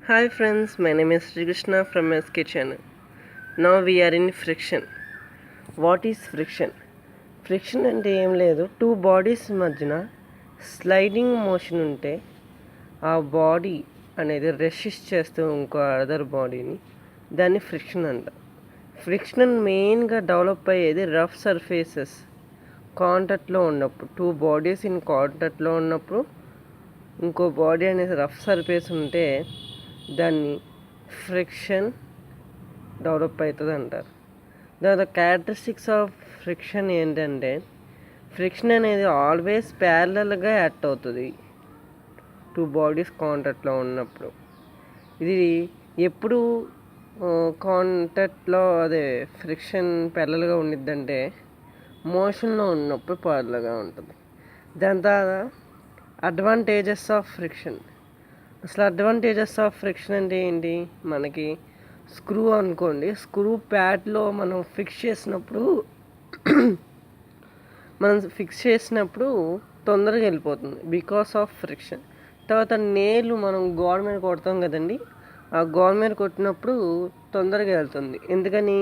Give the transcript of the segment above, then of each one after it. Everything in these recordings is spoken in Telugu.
Hi friends, my name is Sri Krishna from SK channel. Now we are in friction. What is friction? Friction అంటే ఏం లేదు, టూ బాడీస్ మధ్యన స్లైడింగ్ మోషన్ ఉంటే ఆ బాడీ అనేది రెసిస్ట్ చేస్తూ ఇంకో అదర్ బాడీని, దాన్ని ఫ్రిక్షన్ అంట. ఫ్రిక్షన్ మెయిన్గా డెవలప్ అయ్యేది రఫ్ సర్ఫేసెస్ కాంటాక్ట్లో ఉన్నప్పుడు, టూ బాడీస్ ఇన్ కాంటాక్ట్లో ఉన్నప్పుడు ఇంకో బాడీ అనేది రఫ్ సర్ఫేస్ ఉంటే దాన్ని ఫ్రిక్షన్ డెవలప్ అవుతుంది అంటారు. దాని క్యారెక్టరిస్టిక్స్ ఆఫ్ ఫ్రిక్షన్ ఏంటంటే, ఫ్రిక్షన్ అనేది ఆల్వేస్ ప్యారలల్గా యాక్ట్ అవుతుంది టూ బాడీస్ కాంటాక్ట్లో ఉన్నప్పుడు. ఇది ఎప్పుడు కాంటాక్ట్లో అదే ఫ్రిక్షన్ ప్యారలల్గా ఉండిద్దంటే మోషన్లో ఉన్నప్పుడు ప్యారలల్గా ఉంటుంది. దాని తర్వాత అడ్వాంటేజెస్ ఆఫ్ ఫ్రిక్షన్. అసలు అడ్వాంటేజెస్ ఆఫ్ ఫ్రిక్షన్ అంటే ఏంటి? మనకి స్క్రూ అనుకోండి, స్క్రూ ప్యాడ్లో మనం ఫిక్స్ చేసినప్పుడు తొందరగా వెళ్ళిపోతుంది బికాస్ ఆఫ్ ఫ్రిక్షన్. తర్వాత నేలు మనం గోడ మీద కొడతాం కదండి, ఆ గోడ మీద కొట్టినప్పుడు తొందరగా వెళ్తుంది. ఎందుకని?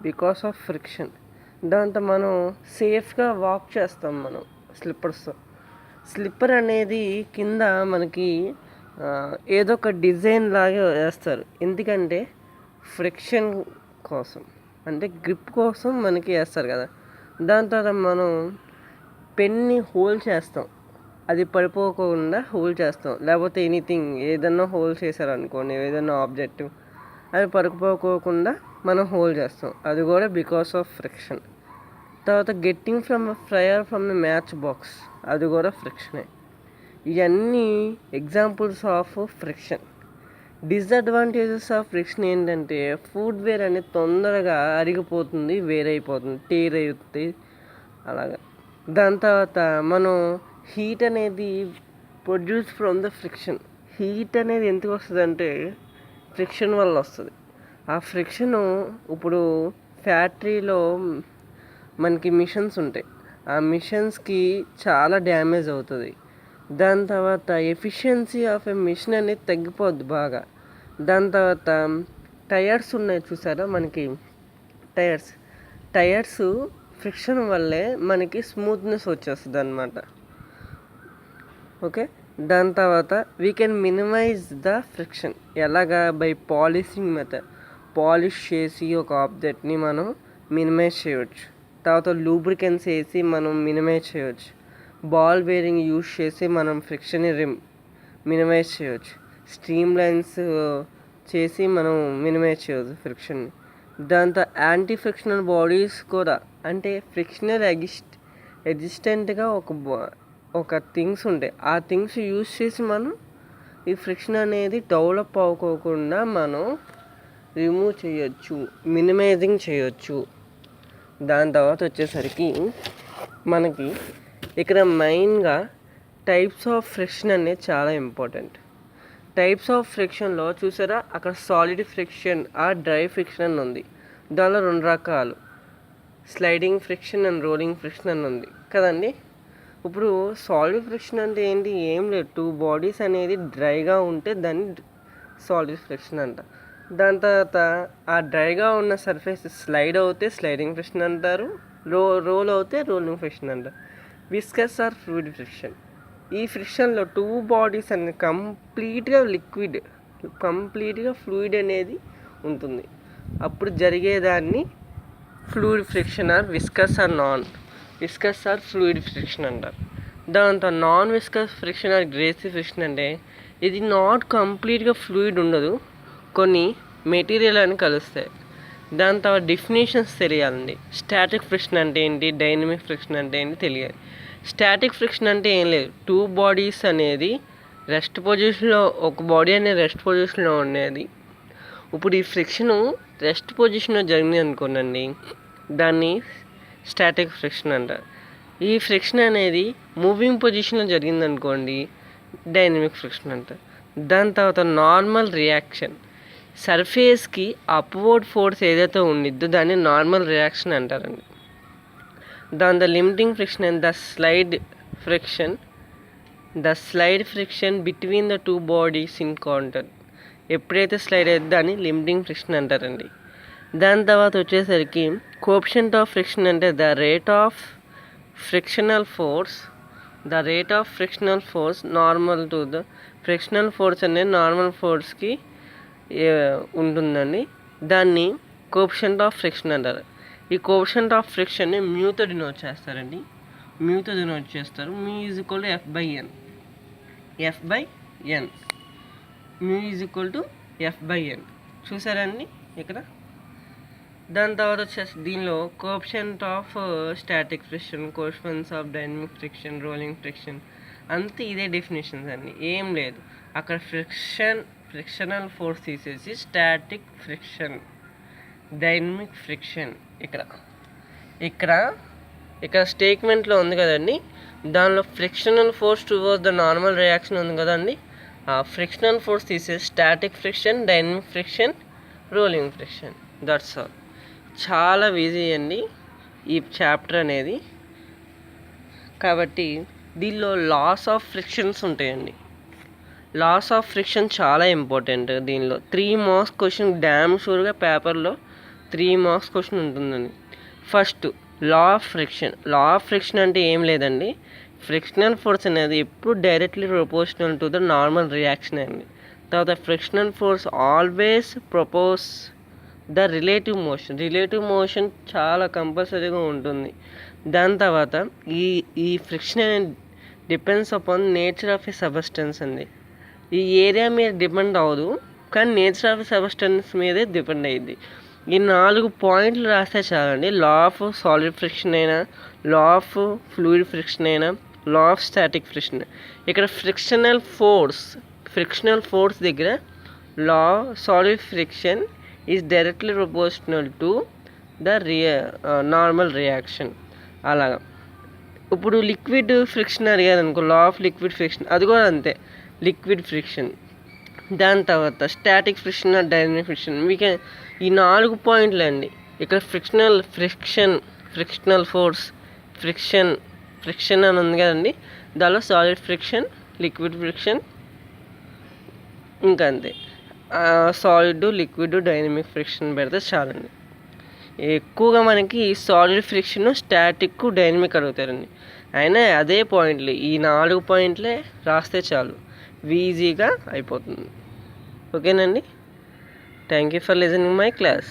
Because of friction. దాంతో మనం సేఫ్గా వాక్ చేస్తాం మనం స్లిప్పర్స్తో. స్లిప్పర్ అనేది కింద మనకి ఏదో ఒక డిజైన్ లాగా వేస్తారు, ఎందుకంటే ఫ్రిక్షన్ కోసం, అంటే గ్రిప్ కోసం మనకి వేస్తారు కదా. దాని తర్వాత మనం పెన్ని హోల్డ్ చేస్తాం, అది పడిపోకుండా హోల్డ్ చేస్తాం. లేకపోతే ఎనీథింగ్ ఏదన్నా హోల్డ్ చేశారనుకోండి, ఏదన్నా ఆబ్జెక్టివ్, అది పడిపోకోకుండా మనం హోల్డ్ చేస్తాం, అది కూడా బికాస్ ఆఫ్ ఫ్రిక్షన్. తర్వాత getting fire from the match box, అది కూడా ఫ్రిక్షనే. ఇవన్నీ examples of friction. Disadvantages of friction ఏంటంటే, ఫుట్వేర్ అనేది తొందరగా అరిగిపోతుంది, వేరైపోతుంది, టేర్ అవుతుంది అలాగా. దాని తర్వాత మనం హీట్ అనేది produce from the friction. Heat అనేది ఎందుకు వస్తుంది అంటే ఫ్రిక్షన్ వల్ల వస్తుంది. ఆ ఫ్రిక్షను ఇప్పుడు ఫ్యాక్టరీలో మనకి మిషన్స్ ఉంటాయి, ఆ మిషన్స్కి చాలా డ్యామేజ్ అవుతుంది. దాని తర్వాత ఎఫిషియన్సీ ఆఫ్ ఎ మిషన్ అనేది తగ్గిపోద్ది బాగా. దాని తర్వాత టైర్స్ ఉన్నాయి చూసారా మనకి, టైర్స్ ఫ్రిక్షన్ వల్లే మనకి స్మూత్నెస్ వచ్చేస్తుంది అనమాట. ఓకే. దాని తర్వాత we can minimize the friction. ఎలాగా? By polishing method. పాలిష్ చేసి ఒక ఆబ్జెక్ట్ని మనం మినిమైజ్ చేయవచ్చు. తర్వాత లూబ్రికెన్స్ వేసి మనం మినిమైజ్ చేయవచ్చు. బాల్ బేరింగ్ యూజ్ చేసి మనం ఫ్రిక్షన్ని మినిమైజ్ చేయవచ్చు. స్ట్రీమ్ లైన్స్ చేసి మనం మినిమైజ్ చేయవచ్చు ఫ్రిక్షన్ని. దాంతో యాంటీ ఫ్రిక్షనల్ బాడీస్ కూడా, అంటే ఫ్రిక్షనల్ ఎగ్జిస్టెంట్గా ఒక థింగ్స్ ఉంటాయి, ఆ థింగ్స్ యూజ్ చేసి మనం ఈ ఫ్రిక్షన్ అనేది డెవలప్ అవ్వకోకుండా మనం రిమూవ్ చేయొచ్చు, మినిమైజింగ్ చేయొచ్చు. దాని తర్వాత వచ్చేసరికి మనకి ఇక్కడ మెయిన్గా టైప్స్ ఆఫ్ ఫ్రిక్షన్ అనేది చాలా ఇంపార్టెంట్. టైప్స్ ఆఫ్ ఫ్రిక్షన్లో చూసారా, అక్కడ సాలిడ్ ఫ్రిక్షన్ డ్రై ఫ్రిక్షన్ అని ఉంది. దానిలో రెండు రకాలు, sliding friction and rolling friction అని ఉంది కదండి. ఇప్పుడు సాలిడ్ ఫ్రిక్షన్ అంటే ఏంటి? ఏం లేదు, టూ బాడీస్ అనేది డ్రైగా ఉంటే దాన్ని సాలిడ్ ఫ్రిక్షన్ అంట. దాని తర్వాత ఆ డ్రైగా ఉన్న సర్ఫేస్ స్లైడ్ అవుతే స్లైడింగ్ ఫ్రిక్షన్ అంటారు, రోల్ అవుతే రోలింగ్ ఫ్రిక్షన్ అంటారు. Viscous or fluid friction. ఈ ఫ్రిక్షన్లో టూ బాడీస్ అనేది కంప్లీట్గా ఫ్లూయిడ్ అనేది ఉంటుంది, అప్పుడు జరిగేదాన్ని fluid friction or viscous or fluid friction అంటారు. దాంతో non viscous friction or greasy friction అంటే ఇది నాట్ కంప్లీట్గా ఫ్లూయిడ్ ఉండదు, కొన్ని మెటీరియల్ అని కలుస్తాయి. దాని తర్వాత డెఫినేషన్స్ తెలియాలండి. స్టాటిక్ ఫ్రిక్షన్ అంటే ఏంటి, డైనమిక్ ఫ్రిక్షన్ అంటే ఏంటి తెలియాలి. స్టాటిక్ ఫ్రిక్షన్ అంటే ఏం లేదు, టూ బాడీస్ అనేది రెస్ట్ పొజిషన్లో, ఒక బాడీ అనేది రెస్ట్ పొజిషన్లో ఉండేది. ఇప్పుడు ఈ ఫ్రిక్షన్ రెస్ట్ పొజిషన్లో జరిగింది అనుకోండి, దాన్ని స్టాటిక్ ఫ్రిక్షన్ అంటారు. ఈ ఫ్రిక్షన్ అనేది మూవింగ్ పొజిషన్లో జరిగింది అనుకోండి, డైనమిక్ ఫ్రిక్షన్ అంటారు. దాని తర్వాత నార్మల్ రియాక్షన్. సర్ఫేస్కి అప్వర్డ్ ఫోర్స్ ఏదైతే ఉండిద్దో దాన్ని నార్మల్ రియాక్షన్ అంటారండి. దాని limiting friction and the slide friction between the two bodies in contact. ఎప్పుడైతే స్లైడ్ అవుతుందో దాన్ని లిమిటింగ్ ఫ్రిక్షన్ అంటారండి. దాని తర్వాత వచ్చేసరికి కోఎఫిషియంట్ ఆఫ్ ఫ్రిక్షన్ అంటే the rate of frictional force normal to the frictional force అనేది నార్మల్ ఫోర్స్కి ఉంటుందండి. దాన్ని కోఎఫిషియంట్ ఆఫ్ ఫ్రిక్షన్ అంటారు. ఈ కోఎఫిషియంట్ ఆఫ్ ఫ్రిక్షన్ని మ్యూతో డినోట్ చేస్తారండి. Mu is equal to F/N. Mu is equal to F/N. చూసారండి ఇక్కడ. దాని తర్వాత వచ్చేసి దీనిలో coefficient of static friction, coefficients of dynamic friction, rolling friction అంతే ఇదే డెఫినేషన్స్ అండి, ఏం లేదు. అక్కడ ఫ్రిక్షనల్ ఫోర్స్ తీసేసి స్టాటిక్ ఫ్రిక్షన్, డైనమిక్ ఫ్రిక్షన్ ఇక్కడ స్టేట్మెంట్లో ఉంది కదండి, దానిలో frictional force towards the normal reaction ఉంది కదండి. ఆ ఫ్రిక్షనల్ ఫోర్స్ తీసేసి static friction, dynamic friction, rolling friction, that's all. చాలా ఈజీ అండి ఈ చాప్టర్ అనేది. కాబట్టి దీనిలో లాస్ ఆఫ్ ఫ్రిక్షన్స్ ఉంటాయండి. లాస్ ఆఫ్ ఫ్రిక్షన్ చాలా ఇంపార్టెంట్. దీనిలో 3 మార్క్స్ క్వశ్చన్ డ్యామ్ షూర్గా పేపర్లో 3 మార్క్స్ క్వశ్చన్ ఉంటుందండి. ఫస్ట్ లా ఆఫ్ ఫ్రిక్షన్ అంటే ఏం లేదండి, ఫ్రిక్షనల్ ఫోర్స్ అనేది ఎప్పుడు directly proportional to the normal reaction అండి. తర్వాత frictional force always propose the relative motion చాలా కంపల్సరీగా ఉంటుంది. దాని తర్వాత ఈ ఫ్రిక్షన్ అనేది depends upon nature of a substance అండి. ఈ ఏరియా మీద డిపెండ్ అవ్వదు, కానీ నేచర్ ఆఫ్ ఎ సబ్స్టెన్స్ మీదే డిపెండ్ అయ్యింది. ఈ 4 పాయింట్లు రాస్తే చాలండి. లా ఆఫ్ సాలిడ్ ఫ్రిక్షన్ అయినా, లా ఆఫ్ ఫ్లూయిడ్ ఫ్రిక్షన్ అయినా, లా ఆఫ్ స్టాటిక్ ఫ్రిక్షన్. ఇక్కడ ఫ్రిక్షనల్ ఫోర్స్ దగ్గర law solid friction is directly proportional to the normal reaction. అలాగా ఇప్పుడు లిక్విడ్ ఫ్రిక్షన్ అడిగారు అనుకో, లా ఆఫ్ లిక్విడ్ ఫ్రిక్షన్ అది కూడా అంతే, లిక్విడ్ ఫ్రిక్షన్. దాని తర్వాత స్టాటిక్ ఫ్రిక్షన్, డైనమిక్ ఫ్రిక్షన్. మీకు ఈ 4 పాయింట్లు అండి. ఇక్కడ ఫ్రిక్షనల్ ఫోర్స్, ఫ్రిక్షన్ అని ఉంది కదండి, దానిలో సాలిడ్ ఫ్రిక్షన్, లిక్విడ్ ఫ్రిక్షన్, ఇంకా అంతే. సాలిడ్, లిక్విడ్, డైనమిక్ ఫ్రిక్షన్ పెడితే చాలండి. ఎక్కువగా మనకి సాలిడ్ ఫ్రిక్షన్, స్టాటిక్, డైనమిక్ అడుగుతారండి. అయినా అదే పాయింట్లు, ఈ 4 పాయింట్లే రాస్తే చాలు, ఈజీగా అయిపోతుంది. ఓకేనండి. Thank you for listening my class.